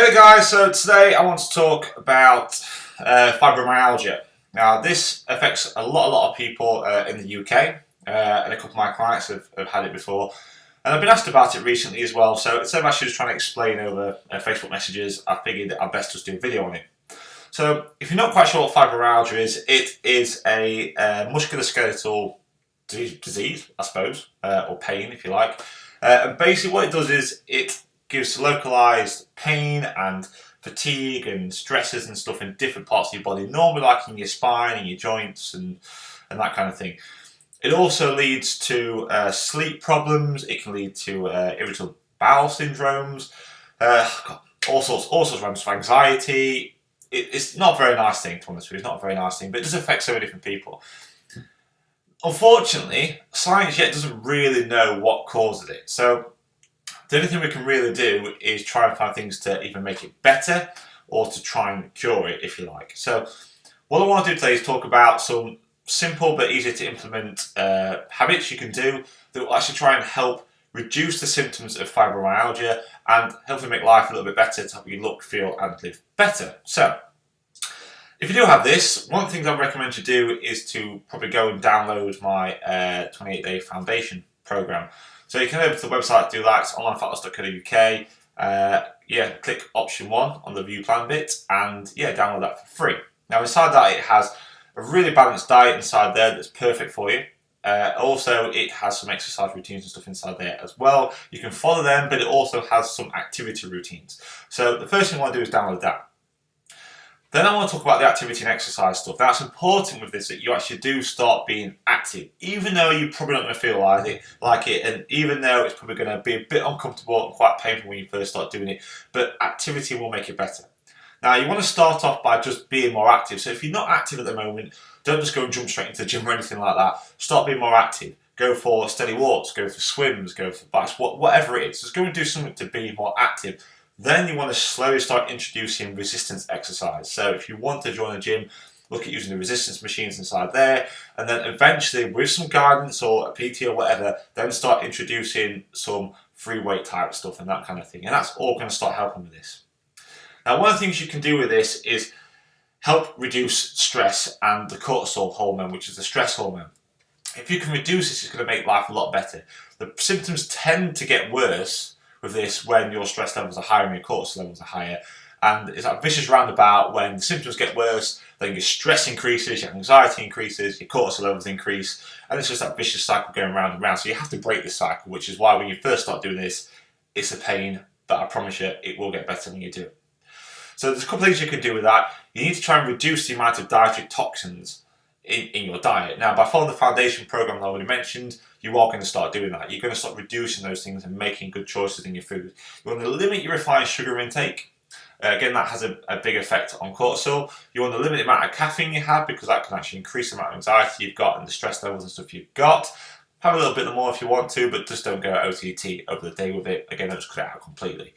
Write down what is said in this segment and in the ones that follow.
Okay guys, so today I want to talk about fibromyalgia. Now this affects a lot of people in the UK, and a couple of my clients have had it before, and I've been asked about it recently as well, so instead of actually just trying to explain over Facebook messages, I figured that I'd best just do a video on it. So if you're not quite sure what fibromyalgia is, it is a musculoskeletal disease, I suppose, or pain if you like, and basically what it does is it gives localized pain and fatigue and stresses and stuff in different parts of your body, normally like in your spine and your joints and that kind of thing. It also leads to sleep problems. It can lead to irritable bowel syndromes, all sorts of problems for anxiety. It's not a very nice thing, to be honest with you. It's not a very nice thing, but it does affect so many different people. Unfortunately, science yet doesn't really know what causes it. So the only thing we can really do is try and find things to either make it better or to try and cure it, if you like. So what I want to do today is talk about some simple but easy to implement habits you can do that will actually try and help reduce the symptoms of fibromyalgia and hopefully make life a little bit better to help you look, feel and live better. So if you do have this, one of the things I recommend you do is to probably go and download my 28-day foundation program. So you can head over to the website to do that. It's onlinefatloss.co.uk. Click option 1 on the view plan bit and download that for free. Now inside that it has a really balanced diet inside there that's perfect for you. Also it has some exercise routines and stuff inside there as well. You can follow them, but it also has some activity routines. So the first thing I want to do is download that. Then I want to talk about the activity and exercise stuff. Now it's important with this that you actually do start being active, even though you're probably not going to feel like it, and even though it's probably going to be a bit uncomfortable and quite painful when you first start doing it, but activity will make it better. Now you want to start off by just being more active. So if you're not active at the moment, don't just go and jump straight into the gym or anything like that. Start being more active. Go for steady walks, go for swims, go for bikes, whatever it is. Just go and do something to be more active. Then you want to slowly start introducing resistance exercise. So if you want to join a gym, look at using the resistance machines inside there, and then eventually with some guidance or a PT or whatever, then start introducing some free weight type stuff and that kind of thing. And that's all going to start helping with this. Now one of the things you can do with this is help reduce stress and the cortisol hormone, which is the stress hormone. If you can reduce this, it's going to make life a lot better. The symptoms tend to get worse with this when your stress levels are higher and your cortisol levels are higher, and it's like a vicious roundabout. When the symptoms get worse, then your stress increases, your anxiety increases, your cortisol levels increase, and it's just that vicious cycle going round and round. So you have to break this cycle, which is why when you first start doing this, it's a pain, but I promise you it will get better when you do it. So there's a couple of things you can do with that. You need to try and reduce the amount of dietary toxins in your diet. Now by following the foundation program I already mentioned, you are going to start doing that. You're going to start reducing those things and making good choices in your food. You want to limit your refined sugar intake. Again, that has a big effect on cortisol. You want to limit the amount of caffeine you have, because that can actually increase the amount of anxiety you've got and the stress levels and stuff you've got. Have a little bit more if you want to, but just don't go OTT over the day with it. Again, don't just cut it out completely.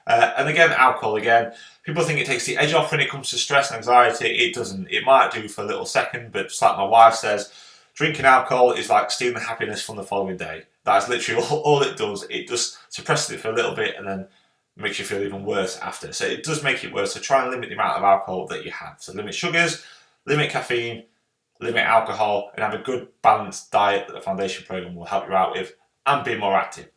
And again, alcohol again. People think it takes the edge off when it comes to stress and anxiety. It doesn't. It might do for a little second, but just like my wife says, drinking alcohol is like stealing the happiness from the following day. That's literally all it does. It just suppresses it for a little bit and then makes you feel even worse after. So it does make it worse. So try and limit the amount of alcohol that you have. So limit sugars, limit caffeine, limit alcohol, and have a good balanced diet that the foundation program will help you out with, and be more active.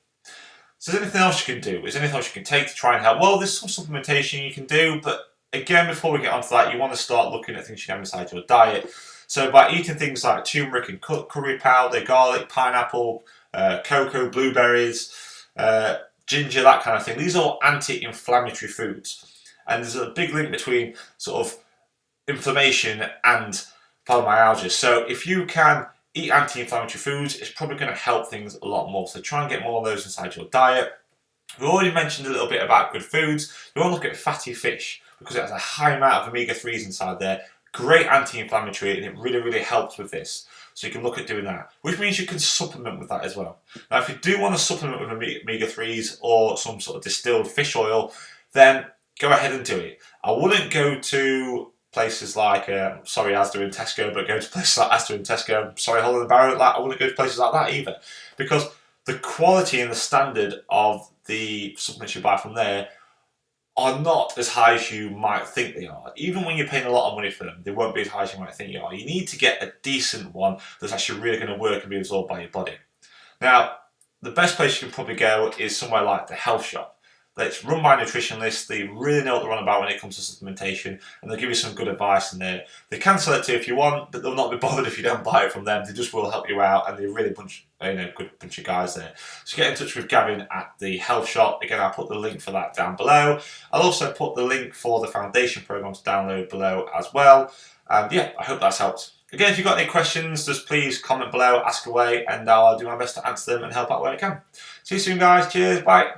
So is there anything else you can do? Is there anything else you can take to try and help? Well, there's some supplementation you can do, but again, before we get onto that, you want to start looking at things you can have inside your diet. So by eating things like turmeric and curry powder, garlic, pineapple, cocoa, blueberries, ginger, that kind of thing. These are all anti-inflammatory foods. And there's a big link between sort of inflammation and fibromyalgia. So if you can eat anti-inflammatory foods, it's probably going to help things a lot more. So try and get more of those inside your diet. We already mentioned a little bit about good foods. You want to look at fatty fish because it has a high amount of omega-3s inside there. Great anti-inflammatory, and it really helps with this. So you can look at doing that, which means you can supplement with that as well. Now if you do want to supplement with omega-3s or some sort of distilled fish oil, then go ahead and do it. I wouldn't go to places like, sorry Asda and Tesco, but go to places like Asda and Tesco, sorry Holland & Barrett, I wouldn't go to places like that either. Because the quality and the standard of the supplements you buy from there are not as high as you might think they are. Even when you're paying a lot of money for them, they won't be as high as you might think you are. You need to get a decent one that's actually really going to work and be absorbed by your body. Now, the best place you can probably go is somewhere like the health shop. It's run by nutritionists. They really know what they're on about when it comes to supplementation, and they'll give you some good advice in there. They can sell it to you if you want, but they'll not be bothered if you don't buy it from them. They just will help you out, and they're really good bunch of guys there. So get in touch with Gavin at the health shop. Again, I'll put the link for that down below. I'll also put the link for the foundation program to download below as well. And yeah, I hope that's helped. Again, if you've got any questions, just please comment below, ask away, and I'll do my best to answer them and help out where I can. See you soon, guys. Cheers. Bye.